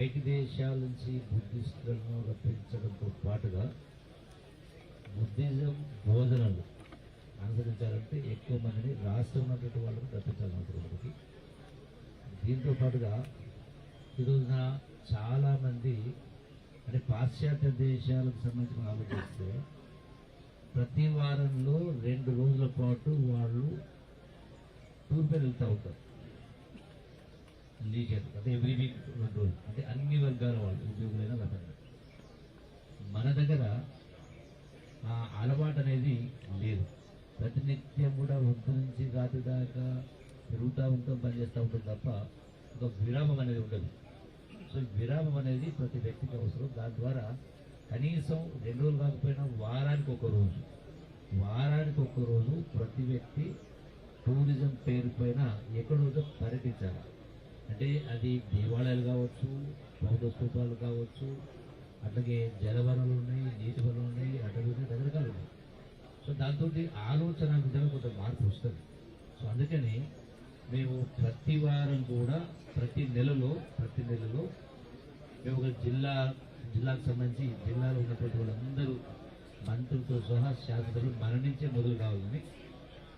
బయటి దేశాల నుంచి బుద్ధిస్టులను రప్పించడంతో పాటుగా బుద్ధిజం బోధనలు అనుసరించాలంటే ఎక్కువ మందిని రాష్ట్రం ఉన్నటువంటి వాళ్ళని రప్పించాలనుకుంటున్నది. దీంతో పాటుగా ఈరోజున చాలామంది అంటే పాశ్చాత్య దేశాలకు సంబంధించిన ఆలోచిస్తే ప్రతి వారంలో 2 రోజుల పాటు వాళ్ళు టూర్ పై వెళ్తూ ఉంటారు. లీజర్ అంటే ఎవ్రీ వీక్ 2 రోజులు, అంటే అన్ని వర్గాల వాళ్ళు ఉద్యోగులైన లేకుండా. మన దగ్గర ఆ అలవాటు అనేది లేదు. ప్రతినిత్యం కూడా ఒడ్డు నుంచి రాత్రి దాకా తిరుగుతూ ఉంటాం, పనిచేస్తూ ఉంటాం తప్ప ఒక విరామం అనేది ఉండదు. సో విరామం అనేది ప్రతి వ్యక్తికి అవసరం. దాని ద్వారా కనీసం 2 రోజులు కాకపోయినా వారానికి ఒక రోజు ప్రతి వ్యక్తి టూరిజం పేరు పైన ఎక్కడో పర్యటించాలి. అంటే అది దేవాలయాలు కావచ్చు, బౌద్ధ స్తూపాలు కావచ్చు, అట్లాగే జలవనరులు ఉన్నాయి, నీటి వనరులు ఉన్నాయి, అటవీ ఉన్నాయి, రకరకాలు ఉన్నాయి. సో దాంతో ఆలోచన విధంగా కొంత మార్పు వస్తుంది. సో అందుకని మేము ప్రతి వారం కూడా ప్రతి నెలలో మేము ఒక జిల్లాకు సంబంధించి జిల్లాలో ఉన్నటువంటి వాళ్ళందరూ మంత్రులతో సహా శాసనసభ్యులు మన నుంచే మొదలు కావాలని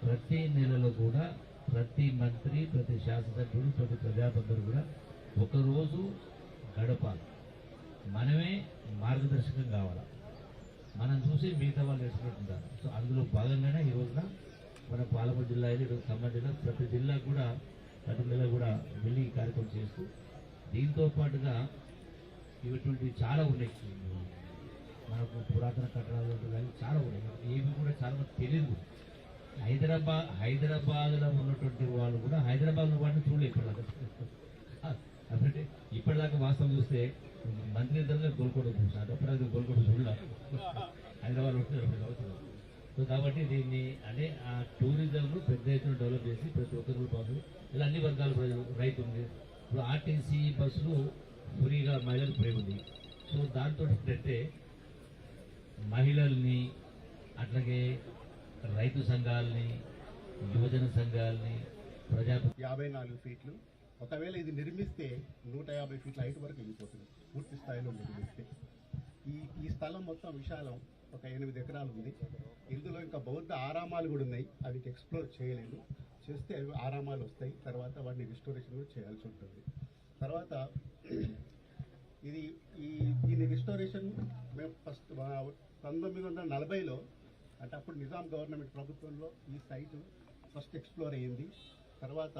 ప్రతి నెలలో కూడా ప్రతి మంత్రి, ప్రతి శాసనసభ్యుడు, ప్రతి ప్రజాబంధువులు కూడా ఒకరోజు గడపాలి. మనమే మార్గదర్శకం కావాలా, మనం చూసి మిగతా వాళ్ళు నేర్చుకుంటుంటారు. సో అందులో భాగంగానే ఈ రోజున మన పాలమూరు జిల్లా అయితే ఈరోజు ఖమ్మం జిల్లా ప్రతి జిల్లా కూడా ప్రతి నెల కూడా వెళ్ళి కార్యక్రమం చేస్తూ దీంతో పాటుగా ఇటువంటి చాలా ఉన్నాయి. మనకు పురాతన కట్టడాలు చాలా ఉన్నాయి, ఏవి కూడా చాలా మంది తెలియదు. హైదరాబాద్లో ఉన్నటువంటి వాళ్ళు కూడా హైదరాబాద్లో వాటిని చూడలేదు ఇప్పటిదాకా. అంటే ఇప్పటిదాకా వాస్తవం చూస్తే మంత్రి ఇద్దరు గోల్కొండ చూసినారు, అప్పుడైతే గోల్కొండ చూడలేదు, హైదరాబాద్ అవుతుంది. సో కాబట్టి దీన్ని అంటే ఆ టూరిజంను పెద్ద ఎత్తున డెవలప్ చేసి ప్రతి ఒక్కరు పాటు ఇలా అన్ని వర్గాల ప్రజలు, రైతులు, ఇప్పుడు ఆర్టీసీ బస్సులు ఫ్రీగా మహిళలకు ఫ్రీ ఉంది. సో దాంతో ఏంటంటే మహిళల్ని అట్లాగే రైతు సంఘాలని, యువజన సంఘాలని, 54 ఫీట్లు, ఒకవేళ ఇది నిర్మిస్తే 150 ఫీట్ల హైట్ వరకు వెళ్ళిపోతుంది పూర్తి స్థాయిలో నిర్మిస్తే. ఈ స్థలం మొత్తం విశాలం ఒక 8 ఎకరాలు ఉంది. ఇందులో ఇంకా బౌద్ధ ఆరామాలు కూడా ఉన్నాయి, అవి ఎక్స్ప్లోర్ చేయలేదు. చేస్తే అవి ఆరామాలు వస్తాయి, తర్వాత వాటిని రిస్టోరేషన్ కూడా చేయాల్సి ఉంటుంది. తర్వాత దీని రిస్టోరేషన్ మేము ఫస్ట్ 1940లో అంటే అప్పుడు నిజాం గవర్నమెంట్ ప్రభుత్వంలో ఈ సైటు ఫస్ట్ ఎక్స్ప్లోర్ అయ్యింది. తర్వాత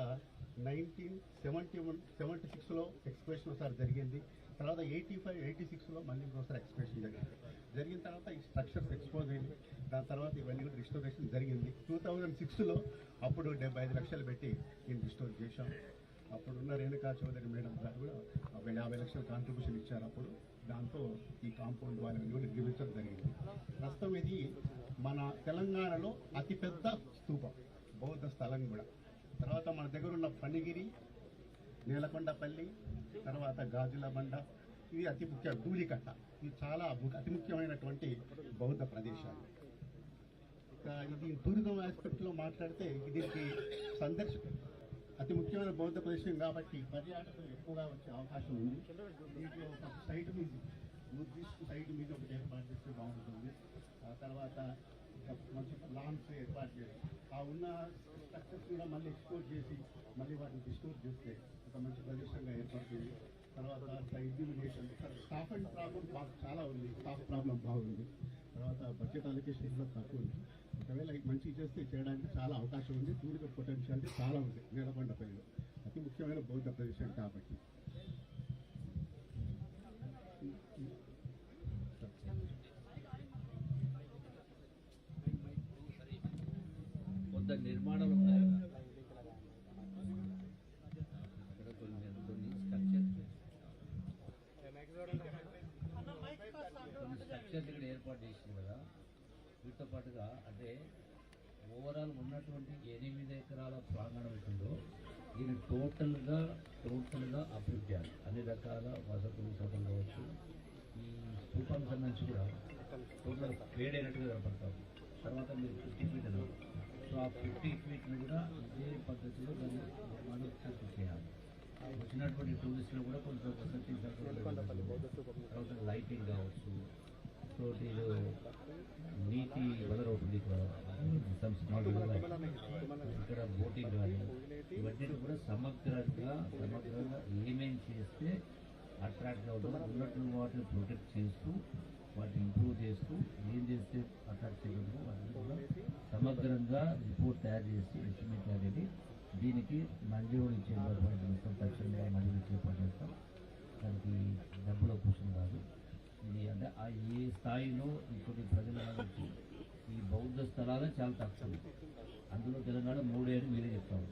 1976లో ఎక్స్ప్రెషన్ ఒకసారి జరిగింది. తర్వాత 85-86లో మళ్ళీ ఇంకోసారి ఎక్స్ప్రెషన్ జరిగిన తర్వాత ఈ స్ట్రక్చర్స్ ఎక్స్పోజ్ అయింది. దాని తర్వాత ఇవన్నీ కూడా రిస్టోరేషన్ జరిగింది. 2006లో అప్పుడు 75 లక్షలు పెట్టి దీన్ని రిస్టోర్ చేశాం. అప్పుడున్న రేణుకా చౌదరి మేడం గారు కూడా 50 లక్షల కాంట్రిబ్యూషన్ ఇచ్చారు. అప్పుడు దాంతో ఈ కాంపౌండ్ వాళ్ళని కూడా నిర్మించడం జరిగింది. ప్రస్తుతం ఇది మన తెలంగాణలో అతిపెద్ద స్తూపం, బౌద్ధ స్థలం కూడా. తర్వాత మన దగ్గర ఉన్న ఫణిగిరి, నేలకొండపల్లి, తర్వాత గాజుల బండ, ఇవి అతి ముఖ్య ధూళికట్ట, ఇవి చాలా అతి ముఖ్యమైనటువంటి బౌద్ధ ప్రదేశాలు. ఇది టూరిజం ఆస్పెక్ట్లో మాట్లాడితే దీనికి అతి ముఖ్యమైన బౌద్ధ ప్రదేశం కాబట్టి పర్యాటకులు ఎక్కువగా వచ్చే అవకాశం ఉంది. దీంట్లో ఒక సైట్ మీద బుద్ధిస్ట్ సైట్ మీద ఒకటి ఏర్పాటు చేస్తే బాగుంటుంది. తర్వాత మంచి లాన్స్ ఏర్పాటు చేయాలి. ఆ ఉన్న స్ట్రక్చర్స్ కూడా మళ్ళీ ఎక్స్పోర్ట్ చేసి మళ్ళీ వాటిని డిస్టోర్ చేస్తే ఒక మంచి ప్రదేశంగా ఏర్పడుతుంది. తర్వాత ఎగ్జిబిషన్, స్టాఫ్ అండ్ ప్రాబ్లం చాలా ఉంది, స్టాఫ్ ప్రాబ్లం బాగుంది. తర్వాత బడ్జెట్ అలొకేషన్ కూడా తక్కువ ఉంది. ఒకవేళ మంచి చేస్తే చేయడానికి చాలా అవకాశం ఉంది. టూరిజం పొటెన్షియాలిటీ చాలా ఉంది నేలకొండపల్లిలో, అతి ముఖ్యమైన బౌద్ధ ప్రదేశం కాబట్టి. కొంత నిర్మాణాలు ఉన్నాయి, కొన్ని స్ట్రక్చర్స్ ఇక్కడ ఏర్పాటు చేసింది కదా. వీటితో పాటుగా అంటే ఓవరాల్ ఉన్నటువంటి 8 ఎకరాల ప్రాంగణం ఉంటుందో దీన్ని టోటల్గా అభివృద్ధి చేయాలి. అన్ని రకాల వసతులు కావచ్చు. ఈ స్థూపానికి సంబంధించి కూడా టోటల్ క్రియేట్ అయినట్టుగా కనపడతాం. తర్వాత మీరు 50 ఫీట్ అన్నారు. సో ఆ 50 ఫీట్ని కూడా ఇదే పద్ధతిలో దాన్ని నిర్మాణం పూర్తి చేయాలి. వచ్చినటువంటి టూరిస్టులు కూడా కొంచెం వసతి తర్వాత లైటింగ్ కావచ్చు, సో నీటి వదలవుతుంది ఇక్కడ బోటింగ్ కానీ ఇవన్నీ కూడా సమగ్రంగా ఏమేం చేస్తే అట్రాక్ట్గా ఉంటుందో ఉన్నట్లు వాటిని ప్రొటెక్ట్ చేస్తూ వాటిని ఇంప్రూవ్ చేస్తూ ఏం చేస్తే అట్రాక్ట్ చేయగలరు వాటిని కూడా సమగ్రంగా రిపోర్ట్ తయారు చేసి ఎస్టిమేట్ అనేది దీనికి మంజూరు ఇచ్చేందుకు మొత్తం తక్షణంగా మంజూరు ఇచ్చే పనిచేస్తాం. దానికి డబ్బులో క్వశ్చన్ కాదు. ఇది అంటే ఆ ఏ స్థాయిలో ఇప్పుడు ప్రజలకు ఈ బౌద్ధ స్థలాలే చాలా తక్కువ, అందులో తెలంగాణ 3 అని మీరే చెప్తారు.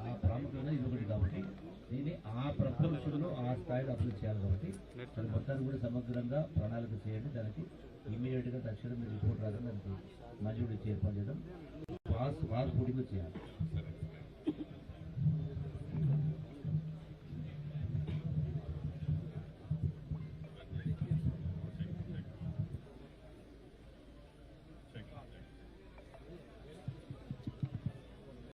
ఆ ప్రాముఖ్యత ఇది ఒకటి కాబట్టి దీన్ని ఆ ప్రపంచంలో ఆ స్థాయిలో అభివృద్ధి చేయాలి కాబట్టి దాని మొత్తాన్ని కూడా సమగ్రంగా ప్రణాళిక చేయండి. దానికి ఇమీడియట్గా తక్షణం మీరు రిపోర్ట్ రాదని దానికి మంజూరు ఇచ్చి ఏర్పాటు చేయడం, వాస్ పుడిగా చేయాలి.